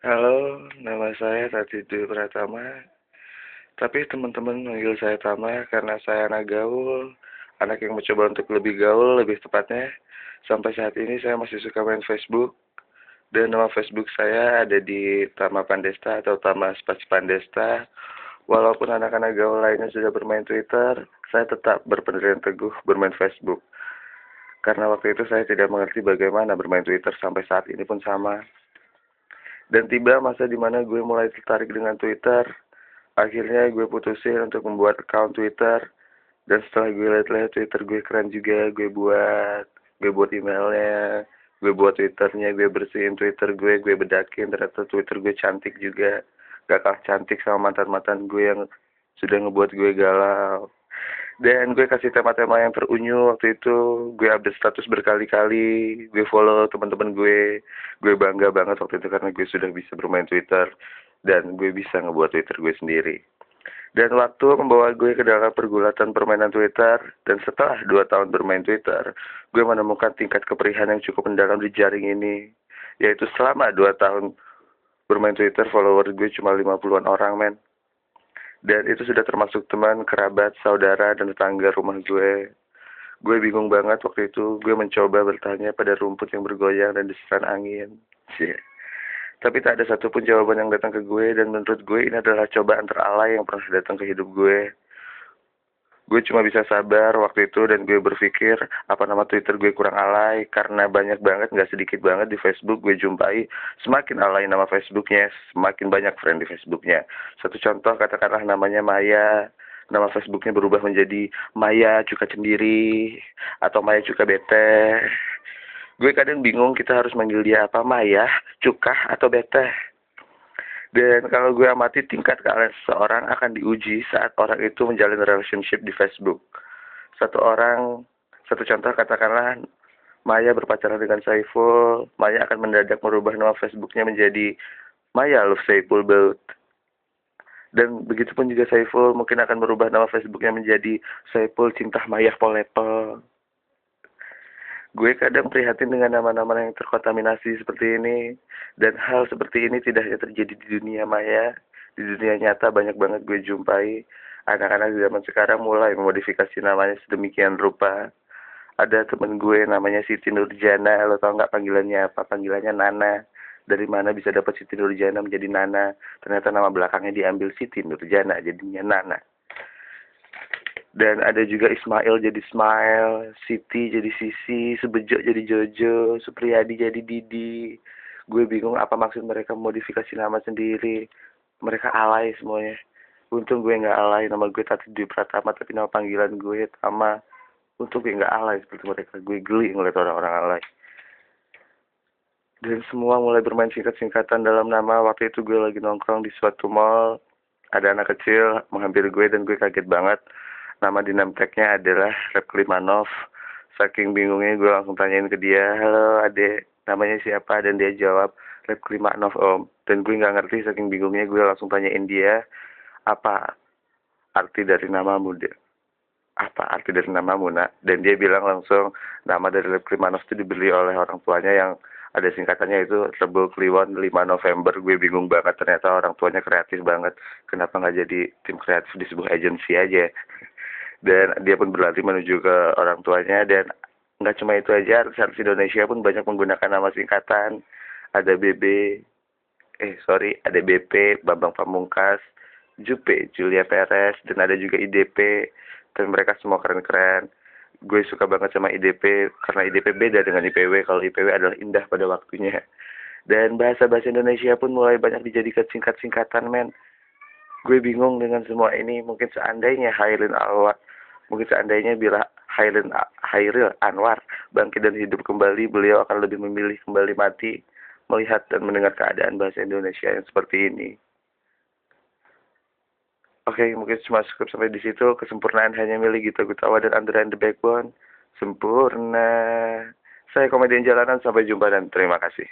Halo, nama saya Tati Dwi Pratama. Tapi teman-teman manggil saya Tama karena saya anak gaul, anak yang mencoba untuk lebih gaul, lebih tepatnya. Sampai saat ini saya masih suka main Facebook, dan nama Facebook saya ada di Tama Pandesta atau Tama Spasi Pandesta. Walaupun anak-anak gaul lainnya sudah bermain Twitter, saya tetap berpendirian teguh bermain Facebook. Karena waktu itu saya tidak mengerti bagaimana bermain Twitter sampai saat ini pun sama. Dan tiba masa dimana gue mulai tertarik dengan Twitter. Akhirnya gue putusin untuk membuat account Twitter. Dan setelah gue lihat-lihat Twitter gue keren juga, gue buat emailnya, gue buat Twitternya, gue bersihin Twitter gue bedakin, ternyata Twitter gue cantik juga. Gak kalah cantik sama mantan-mantan gue yang sudah ngebuat gue galau. Dan gue kasih tema-tema yang terunyu waktu itu, gue update status berkali-kali, gue follow teman-teman gue bangga banget waktu itu karena gue sudah bisa bermain Twitter, dan gue bisa ngebuat Twitter gue sendiri. Dan waktu membawa gue ke dalam pergulatan permainan Twitter, dan setelah 2 tahun bermain Twitter, gue menemukan tingkat keperihan yang cukup mendalam di jaring ini, yaitu selama 2 tahun bermain Twitter, follower gue cuma 50-an orang, men. Dan itu sudah termasuk teman, kerabat, saudara, dan tetangga rumah gue. Gue bingung banget waktu itu. Gue mencoba bertanya pada rumput yang bergoyang dan desiran angin. Cie. Tapi tak ada satupun jawaban yang datang ke gue. Dan menurut gue ini adalah cobaan teralai yang pernah datang ke hidup gue. Gue cuma bisa sabar waktu itu dan gue berpikir apa nama Twitter gue kurang alay karena banyak banget, nggak sedikit banget di Facebook gue jumpai. Semakin alay nama Facebooknya, semakin banyak friend di Facebooknya. Satu contoh katakanlah namanya Maya, nama Facebooknya berubah menjadi Maya Cuka Cendiri atau Maya Cuka Bete. Gue kadang bingung kita harus manggil dia apa, Maya, Cuka atau Bete. Dan kalau gue amati tingkat keahlian seseorang akan diuji saat orang itu menjalin relationship di Facebook. Satu contoh katakanlah Maya berpacaran dengan Saiful, Maya akan mendadak merubah nama Facebooknya menjadi Maya Love Saiful Boat. Dan begitu pun juga Saiful mungkin akan merubah nama Facebooknya menjadi Saiful Cinta Maya Polepo. Gue kadang prihatin dengan nama-nama yang terkontaminasi seperti ini. Dan hal seperti ini tidak hanya terjadi di dunia maya. Di dunia nyata banyak banget gue jumpai. Anak-anak zaman sekarang mulai memodifikasi namanya sedemikian rupa. Ada temen gue namanya Siti Nurjana. Lo tau gak panggilannya apa? Panggilannya Nana. Dari mana bisa dapat Siti Nurjana menjadi Nana? Ternyata nama belakangnya diambil Siti Nurjana, jadinya Nana. Dan ada juga Ismail jadi Smile, Siti jadi Sisi, Subejo jadi Jojo, Supriyadi jadi Didi. Gue bingung apa maksud mereka modifikasi nama sendiri. Mereka alay semuanya. Untung gue nggak alay, nama gue Tati Dwi Pratama, tapi nama panggilan gue Tama. Untung gue nggak alay seperti mereka. Gue geli ngeliat orang-orang alay. Dan semua mulai bermain singkat-singkatan dalam nama. Waktu itu gue lagi nongkrong di suatu mall. Ada anak kecil menghampiri gue dan gue kaget banget. Nama di name tag-nya adalah Rep Klimanov. Saking bingungnya gue langsung tanyain ke dia, halo adek, namanya siapa? Dan dia jawab, Rep Klimanov om. Dan gue nggak ngerti, saking bingungnya gue langsung tanyain dia, apa arti dari namamu? Apa arti dari namamu nak? Dan dia bilang langsung, nama dari Rep Klimanov itu dibeli oleh orang tuanya yang ada singkatannya itu Rebo Kliwon 5 November. Gue bingung banget, ternyata orang tuanya kreatif banget. Kenapa nggak jadi tim kreatif di sebuah agensi aja? Dan dia pun berlari menuju ke orang tuanya. Dan nggak cuma itu aja, artis Indonesia pun banyak menggunakan nama singkatan. Ada ada BP, Bambang Pamungkas, Jupe, Julia Perez, dan ada juga IDP. Dan mereka semua keren-keren. Gue suka banget sama IDP, karena IDP beda dengan IPW. Kalau IPW adalah indah pada waktunya. Dan bahasa-bahasa Indonesia pun mulai banyak dijadikan singkat-singkatan, men. Gue bingung dengan semua ini. Mungkin seandainya bila Hairil Anwar bangkit dan hidup kembali, beliau akan lebih memilih kembali mati, melihat dan mendengar keadaan bahasa Indonesia yang seperti ini. Oke, mungkin cuma cukup sampai di situ. Kesempurnaan hanya milik Gita Gutawa dan Andra and the Backbone. Sempurna. Saya komedian jalanan. Sampai jumpa dan terima kasih.